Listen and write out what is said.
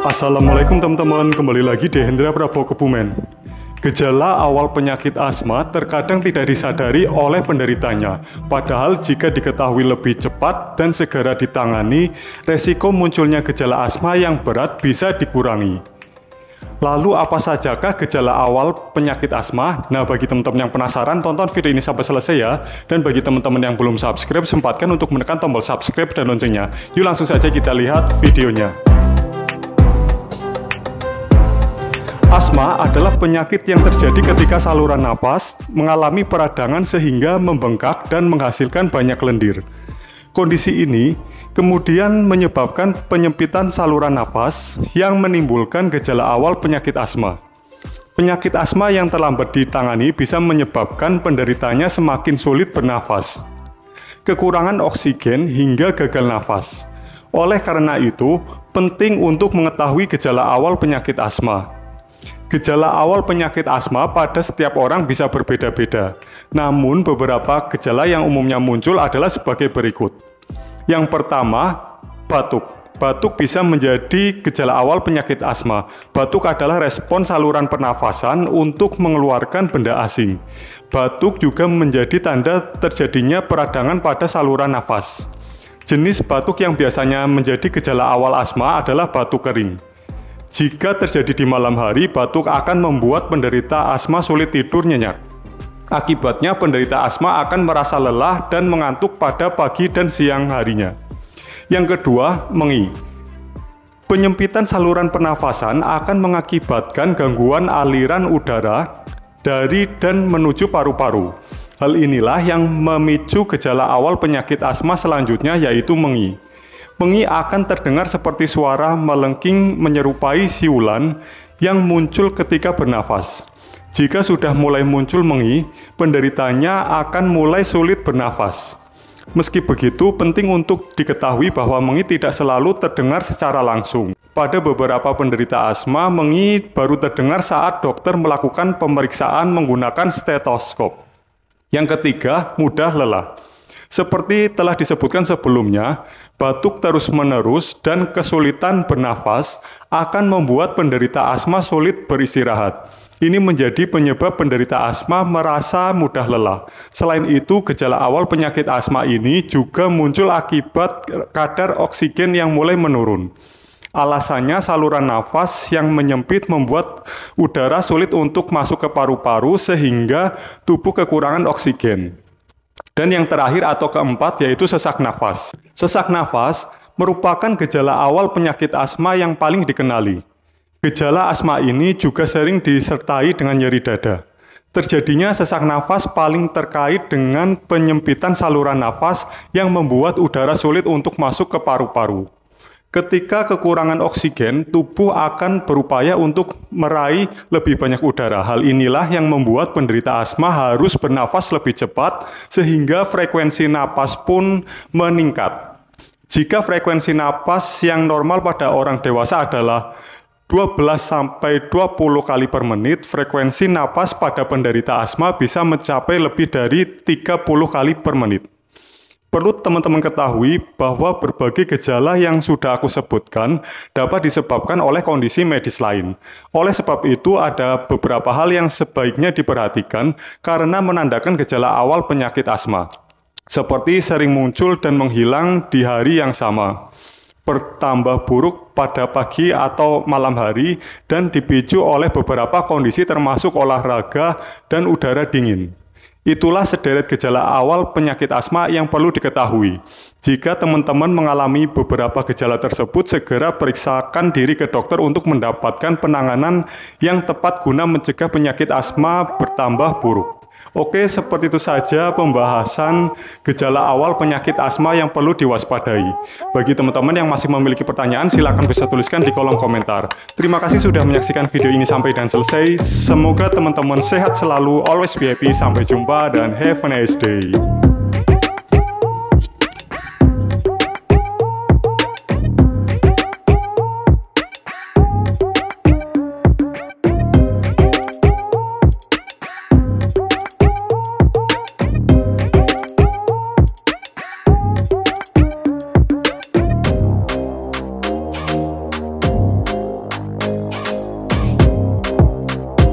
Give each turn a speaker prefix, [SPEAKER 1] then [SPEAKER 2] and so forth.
[SPEAKER 1] Assalamualaikum teman-teman, kembali lagi di Hendra Prabowo Kebumen. Gejala awal penyakit asma terkadang tidak disadari oleh penderitanya, padahal jika diketahui lebih cepat dan segera ditangani, resiko munculnya gejala asma yang berat bisa dikurangi. Lalu apa sajakah gejala awal penyakit asma? Nah, bagi teman-teman yang penasaran, tonton video ini sampai selesai ya. Dan bagi teman-teman yang belum subscribe, sempatkan untuk menekan tombol subscribe dan loncengnya. Yuk langsung saja kita lihat videonya. Asma adalah penyakit yang terjadi ketika saluran napas mengalami peradangan sehingga membengkak dan menghasilkan banyak lendir. Kondisi ini kemudian menyebabkan penyempitan saluran nafas yang menimbulkan gejala awal penyakit asma. Penyakit asma yang terlambat ditangani bisa menyebabkan penderitanya semakin sulit bernafas, kekurangan oksigen hingga gagal nafas. Oleh karena itu, penting untuk mengetahui gejala awal penyakit asma. Gejala awal penyakit asma pada setiap orang bisa berbeda-beda. Namun beberapa gejala yang umumnya muncul adalah sebagai berikut. Yang pertama, batuk. Batuk bisa menjadi gejala awal penyakit asma. Batuk adalah respon saluran pernafasan untuk mengeluarkan benda asing. Batuk juga menjadi tanda terjadinya peradangan pada saluran nafas. Jenis batuk yang biasanya menjadi gejala awal asma adalah batuk kering. Jika terjadi di malam hari, batuk akan membuat penderita asma sulit tidur nyenyak. Akibatnya, penderita asma akan merasa lelah dan mengantuk pada pagi dan siang harinya. Yang kedua, mengi. Penyempitan saluran pernafasan akan mengakibatkan gangguan aliran udara dari dan menuju paru-paru. Hal inilah yang memicu gejala awal penyakit asma selanjutnya, yaitu mengi. Mengi akan terdengar seperti suara melengking menyerupai siulan yang muncul ketika bernafas. Jika sudah mulai muncul mengi, penderitanya akan mulai sulit bernafas. Meski begitu, penting untuk diketahui bahwa mengi tidak selalu terdengar secara langsung. Pada beberapa penderita asma, mengi baru terdengar saat dokter melakukan pemeriksaan menggunakan stetoskop. Yang ketiga, mudah lelah. Seperti telah disebutkan sebelumnya, batuk terus-menerus dan kesulitan bernafas akan membuat penderita asma sulit beristirahat. Ini menjadi penyebab penderita asma merasa mudah lelah. Selain itu, gejala awal penyakit asma ini juga muncul akibat kadar oksigen yang mulai menurun. Alasannya, saluran nafas yang menyempit membuat udara sulit untuk masuk ke paru-paru sehingga tubuh kekurangan oksigen. Dan yang terakhir atau keempat yaitu sesak nafas. Sesak nafas merupakan gejala awal penyakit asma yang paling dikenali. Gejala asma ini juga sering disertai dengan nyeri dada. Terjadinya sesak nafas paling terkait dengan penyempitan saluran nafas yang membuat udara sulit untuk masuk ke paru-paru. Ketika kekurangan oksigen, tubuh akan berupaya untuk meraih lebih banyak udara. Hal inilah yang membuat penderita asma harus bernafas lebih cepat sehingga frekuensi napas pun meningkat. Jika frekuensi napas yang normal pada orang dewasa adalah 12-20 kali per menit, frekuensi napas pada penderita asma bisa mencapai lebih dari 30 kali per menit. Perlu teman-teman ketahui bahwa berbagai gejala yang sudah aku sebutkan dapat disebabkan oleh kondisi medis lain. Oleh sebab itu, ada beberapa hal yang sebaiknya diperhatikan karena menandakan gejala awal penyakit asma. Seperti sering muncul dan menghilang di hari yang sama, bertambah buruk pada pagi atau malam hari, dan dipicu oleh beberapa kondisi termasuk olahraga dan udara dingin. Itulah sederet gejala awal penyakit asma yang perlu diketahui. Jika teman-teman mengalami beberapa gejala tersebut, segera periksakan diri ke dokter untuk mendapatkan penanganan yang tepat guna mencegah penyakit asma bertambah buruk. Oke, seperti itu saja pembahasan gejala awal penyakit asma yang perlu diwaspadai. Bagi teman-teman yang masih memiliki pertanyaan, silakan bisa tuliskan di kolom komentar. Terima kasih sudah menyaksikan video ini sampai dan selesai. Semoga teman-teman sehat selalu, always be happy, sampai jumpa, dan have a nice day.